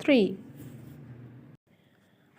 3।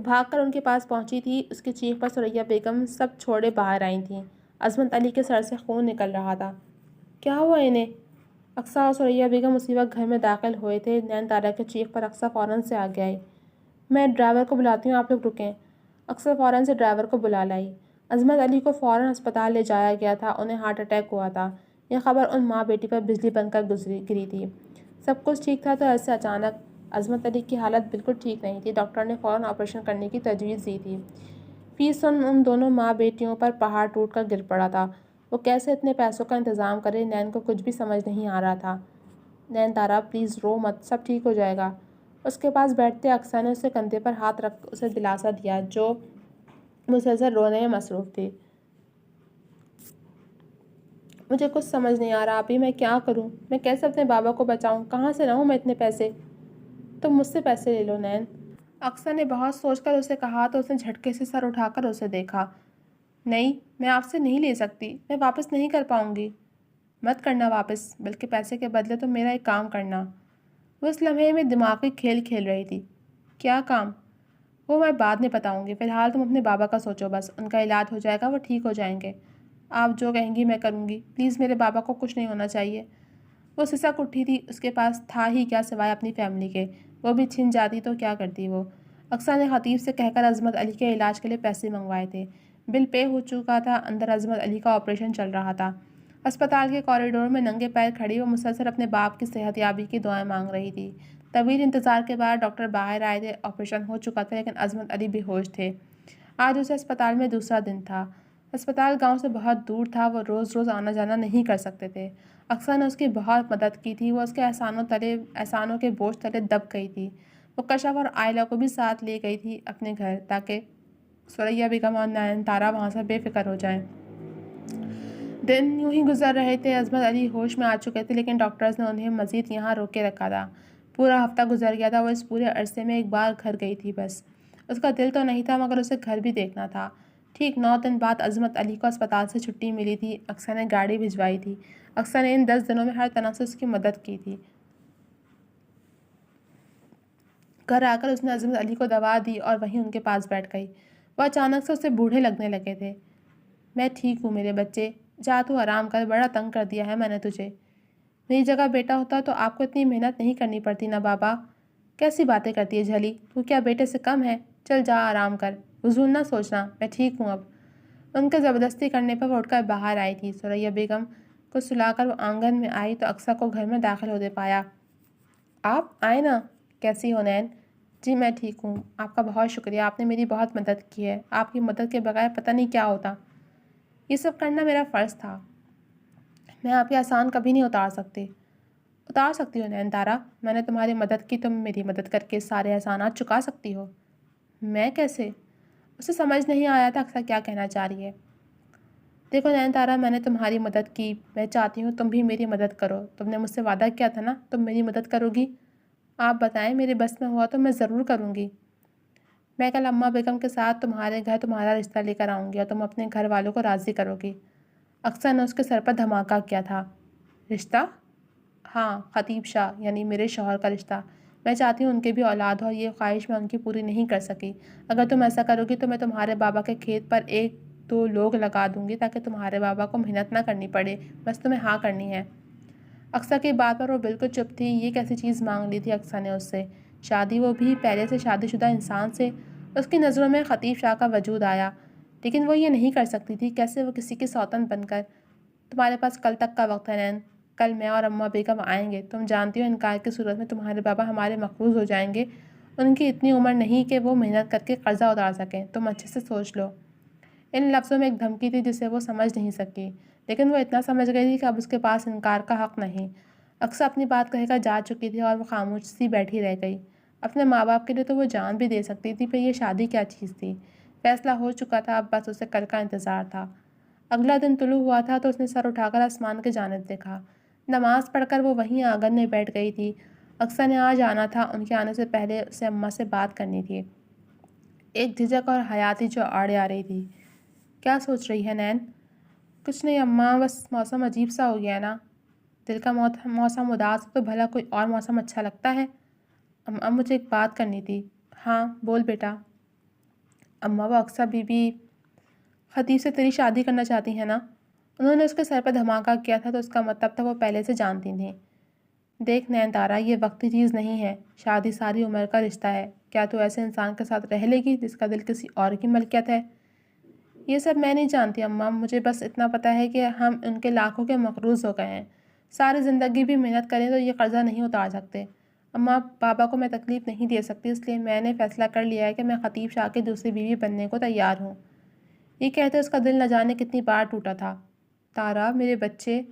وہ بھاگ کر ان کے پاس پہنچی تھی۔ اس کی چیخ پر ثریا بیگم سب چھوڑے باہر آئی تھیں۔ عصمت علی کے سر سے خون نکل رہا تھا۔ کیا ہوا انہیں؟ اقصیٰ اور ثریا بیگم اسی وقت گھر میں داخل ہوئے تھے۔ نین تارا کی چیخ پر اقصیٰ فوراً سے آگے آئی۔ میں ڈرائیور کو بلاتی ہوں، آپ لوگ رکیں۔ اقصیٰ فوراً سے ڈرائیور کو بلا لائی۔ عصمت علی کو فوراً ہسپتال لے جایا گیا تھا، انہیں ہارٹ اٹیک ہوا تھا۔ یہ خبر ان ماں بیٹی پر بجلی بن کر گری تھی۔ سب کچھ ٹھیک تھا تو ایسے اچانک۔ عصمت علی کی حالت بالکل ٹھیک نہیں تھی، ڈاکٹر نے فوراً آپریشن کرنے کی تجویز دی تھی۔ فیس ان دونوں ماں بیٹیوں پر پہاڑ ٹوٹ کر گر پڑا تھا۔ وہ کیسے اتنے پیسوں کا انتظام کرے، نین کو کچھ بھی سمجھ نہیں آ رہا تھا۔ نین تارا پلیز رو مت، سب ٹھیک ہو جائے گا۔ اس کے پاس بیٹھتے اقصیٰ نے اسے کندھے پر ہاتھ رکھ اسے دلاسا دیا، جو مسلسل رونے میں مصروف تھی۔ مجھے کچھ سمجھ نہیں آ رہا آپی، میں کیا کروں؟ میں کیسے اپنے بابا کو بچاؤں؟ کہاں سے لاؤں میں اتنے پیسے؟ تم مجھ سے پیسے لے لو نین، اقصیٰ نے بہت سوچ کر اسے کہا تو اس نے جھٹکے سے سر اٹھا کر اسے دیکھا۔ نہیں، میں آپ سے نہیں لے سکتی، میں واپس نہیں کر پاؤں گی۔ مت کرنا واپس، بلکہ پیسے کے بدلے تم میرا ایک کام کرنا۔ وہ اس لمحے میں دماغی کھیل کھیل رہی تھی۔ کیا کام؟ وہ میں بعد میں بتاؤں گی، فی الحال تم اپنے بابا کا سوچو بس، ان کا علاج ہو جائے گا، وہ ٹھیک ہو جائیں گے۔ آپ جو کہیں گی میں کروں گی، پلیز میرے بابا کو کچھ نہیں ہونا چاہیے۔ وہ سسک اٹھی تھی، اس کے پاس تھا ہی کیا سوائے اپنی فیملی کے، وہ بھی چھن جاتی تو کیا کرتی وہ۔ اقصیٰ نے خطیب سے کہہ کر عصمت علی کے علاج کے لیے پیسے منگوائے تھے۔ بل پے ہو چکا تھا، اندر عصمت علی کا آپریشن چل رہا تھا۔ اسپتال کے کوریڈور میں ننگے پیر کھڑی وہ مسلسل اپنے باپ کی صحت یابی کی دعائیں مانگ رہی تھی۔ طویل انتظار کے بعد ڈاکٹر باہر آئے تھے۔ آپریشن ہو چکا تھا لیکن عصمت علی بے ہوش تھے۔ آج اسے اسپتال میں دوسرا دن تھا۔ اسپتال گاؤں سے بہت دور تھا، وہ روز روز آنا جانا نہیں کر سکتے تھے۔ اقصیٰ نے اس کی بہت مدد کی تھی، وہ اس کے احسانوں کے بوجھ تلے دب گئی تھی۔ وہ کشف اور عائلہ کو بھی ساتھ لے گئی تھی اپنے گھر، تاکہ ثریا بیگم اور نین تارا وہاں سے بے فکر ہو جائیں۔ دن یوں ہی گزر رہے تھے۔ عصمت علی ہوش میں آ چکے تھے لیکن ڈاکٹرز نے انہیں مزید یہاں روکے رکھا تھا۔ پورا ہفتہ گزر گیا تھا، وہ اس پورے عرصے میں ایک بار گھر گئی تھی بس۔ اس کا دل تو نہیں تھا مگر اسے گھر بھی دیکھنا تھا۔ ٹھیک 9 دن بعد عصمت علی کو اسپتال سے چھٹی ملی تھی۔ اقصیٰ نے گاڑی بھجوائی تھی۔ اقصیٰ نے ان 10 دنوں میں ہر طرح سے اس کی مدد کی تھی۔ گھر آ کر اس نے عصمت علی کو دوا دی اور وہیں ان کے پاس بیٹھ گئی۔ وہ اچانک سے اسے بوڑھے لگنے لگے تھے۔ میں ٹھیک ہوں میرے بچے، جا تو آرام کر، بڑا تنگ کر دیا ہے میں نے تجھے۔ میری جگہ بیٹا ہوتا تو آپ کو اتنی محنت نہیں کرنی پڑتی نا بابا۔ کیسی باتیں کرتی ہے جھلی، تو کیا بیٹے سے کم ہے؟ چل جا آرام کر، فضول نہ سوچنا، میں ٹھیک ہوں اب۔ ان کے زبردستی کرنے پر وہ اٹھ کر باہر آئی تھی۔ ثریا بیگم کو سلا کر وہ آنگن میں آئی تو اقصیٰ کو گھر میں داخل ہوتے پایا۔ آپ آئے نا، کیسی ہو نین؟ جی میں ٹھیک ہوں، آپ کا بہت شکریہ، آپ نے میری بہت مدد کی ہے، آپ کی مدد کے بغیر پتہ نہیں کیا ہوتا۔ یہ سب کرنا میرا فرض تھا، میں آپ کے احسان کبھی نہیں اتار سکتی۔ اتار سکتی ہو نین تارا، میں نے تمہاری مدد کی، تم میری مدد کر کے سارے احسانات چکا سکتی ہو۔ میں کیسے؟ اسے سمجھ نہیں آیا تھا اقصیٰ کیا کہنا چاہ رہی ہے۔ دیکھو نین تارا، میں نے تمہاری مدد کی، میں چاہتی ہوں تم بھی میری مدد کرو۔ تم نے مجھ سے وعدہ کیا تھا نا تم میری مدد کرو گی۔ آپ بتائیں، میرے بس میں ہوا تو میں ضرور کروں گی۔ میں کل اماں بیگم کے ساتھ تمہارے گھر تمہارا رشتہ لے کر آؤں گی اور تم اپنے گھر والوں کو راضی کرو گی۔ اقصیٰ نے اس کے سر پر دھماکہ کیا تھا۔ رشتہ؟ ہاں، خطیب شاہ یعنی میرے شوہر کا رشتہ۔ میں چاہتی ہوں ان کی بھی اولاد ہو، اور یہ خواہش میں ان کی پوری نہیں کر سکی۔ اگر تم ایسا کرو گی تو میں تمہارے بابا کے کھیت پر 1-2 لوگ لگا دوں گی تاکہ تمہارے بابا کو محنت نہ کرنی پڑے، بس تمہیں ہاں کرنی ہے۔ اقصیٰ کی بات پر وہ بالکل چپ تھی۔ یہ کیسی چیز مانگ لی تھی اقصیٰ نے اس سے؟ شادی، وہ بھی پہلے سے شادی شدہ انسان سے؟ اس کی نظروں میں خطیب شاہ کا وجود آیا، لیکن وہ یہ نہیں کر سکتی تھی۔ کیسے وہ کسی کی سوتن بن کر؟ تمہارے پاس کل تک کا وقت ہے نین، کل میں اور اماں بیگم آئیں گے۔ تم جانتی ہو انکار کی صورت میں تمہارے بابا ہمارے مقروض ہو جائیں گے۔ ان کی اتنی عمر نہیں کہ وہ محنت کر کے قرضہ اتار سکیں، تم اچھے سے سوچ لو۔ ان لفظوں میں ایک دھمکی تھی جسے وہ سمجھ نہیں سکی، لیکن وہ اتنا سمجھ گئی تھی کہ اب اس کے پاس انکار کا حق نہیں۔ اقصیٰ اپنی بات کہہ کر جا چکی تھی اور وہ خاموش سی بیٹھی رہ گئی۔ اپنے ماں باپ کے لیے تو وہ جان بھی دے سکتی تھی، پھر یہ شادی کیا چیز تھی؟ فیصلہ ہو چکا تھا، اب بس اسے کل کا انتظار تھا۔ اگلا دن طلوع ہوا تھا تو اس نے سر اٹھا کر آسمان کی جانب دیکھا۔ نماز پڑھ کر وہ وہیں آنگن میں بیٹھ گئی تھی۔ اقصیٰ نے آج آنا تھا، ان کے آنے سے پہلے اسے اماں سے بات کرنی تھی۔ ایک جھجک اور حیا تھی جو آڑے آ رہی تھی۔ کیا سوچ رہی ہے نین؟ کچھ نہیں اماں، بس موسم عجیب سا ہو گیا نا۔ دل کا موسم اداس ہو تو بھلا کوئی اور موسم اچھا لگتا ہے؟ اب مجھے ایک بات کرنی تھی۔ ہاں بول بیٹا۔ اماں وہ اقصیٰ بی بی خطیب سے تیری شادی کرنا چاہتی ہیں نا؟ انہوں نے اس کے سر پہ دھماکہ کیا تھا تو اس کا مطلب تھا وہ پہلے سے جانتی تھیں۔ دیکھ نینتارا، یہ وقتی چیز نہیں ہے، شادی ساری عمر کا رشتہ ہے۔ کیا تو ایسے انسان کے ساتھ رہ لے گی جس کا دل کسی اور کی ملکیت ہے؟ یہ سب میں نہیں جانتی اماں، مجھے بس اتنا پتہ ہے کہ ہم ان کے لاکھوں کے مقروض ہو گئے ہیں۔ ساری زندگی بھی محنت کریں تو یہ قرضہ نہیں اتار سکتے۔ اماں، بابا کو میں تکلیف نہیں دے سکتی، اس لیے میں نے فیصلہ کر لیا ہے کہ میں خطیب شاہ کی دوسری بیوی بننے کو تیار ہوں۔ یہ کہتے اس کا دل نہ جانے کتنی بار ٹوٹا تھا۔ تارا، میرے بچے،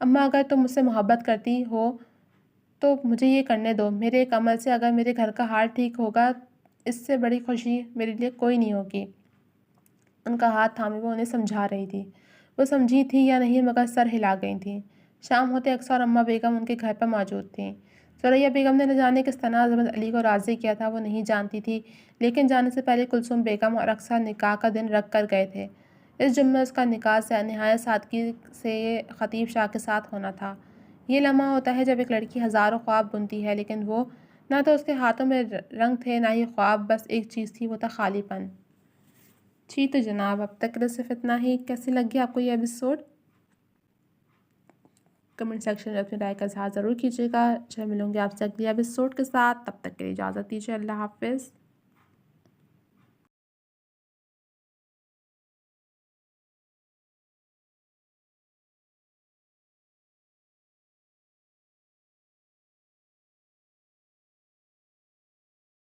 اماں اگر تم مجھ سے محبت کرتی ہو تو مجھے یہ کرنے دو۔ میرے ایک عمل سے اگر میرے گھر کا حال ٹھیک ہوگا، اس سے بڑی خوشی میرے لیے کوئی نہیں ہوگی۔ ان کا ہاتھ تھامے وہ انہیں سمجھا رہی تھی۔ وہ سمجھی تھی یا نہیں مگر سر ہلا گئی تھیں۔ شام ہوتے اکثر اماں بیگم ان کے گھر پر موجود تھیں۔ ثریا بیگم نے نہ جانے کس طرح عظمت علی کو راضی کیا تھا وہ نہیں جانتی تھی، لیکن جانے سے پہلے کلثوم بیگم اور اکثر نکاح کا دن رکھ کر گئے تھے۔ اس جمعے اس کا نکاح سے نہایت سادگی سے خطیب شاہ کے ساتھ ہونا تھا۔ یہ لمحہ ہوتا ہے جب ایک لڑکی ہزاروں خواب بنتی ہے، لیکن وہ نہ تو اس کے ہاتھوں میں رنگ تھے نہ ہی خواب، بس ایک چیز تھی، وہ تھا خالی پن۔ تو جناب، اب تک کے لیے صرف اتنا ہی۔ کیسی لگی آپ کو یہ ایپیسوڈ؟ کمنٹ سیکشن میں اپنی رائے کا اظہار ضرور کیجیے گا۔ ملوں گے آپ سے اگلی ایپیسوڈ کے ساتھ، تب تک کے لیے اجازت دیجیے۔ اللہ حافظ۔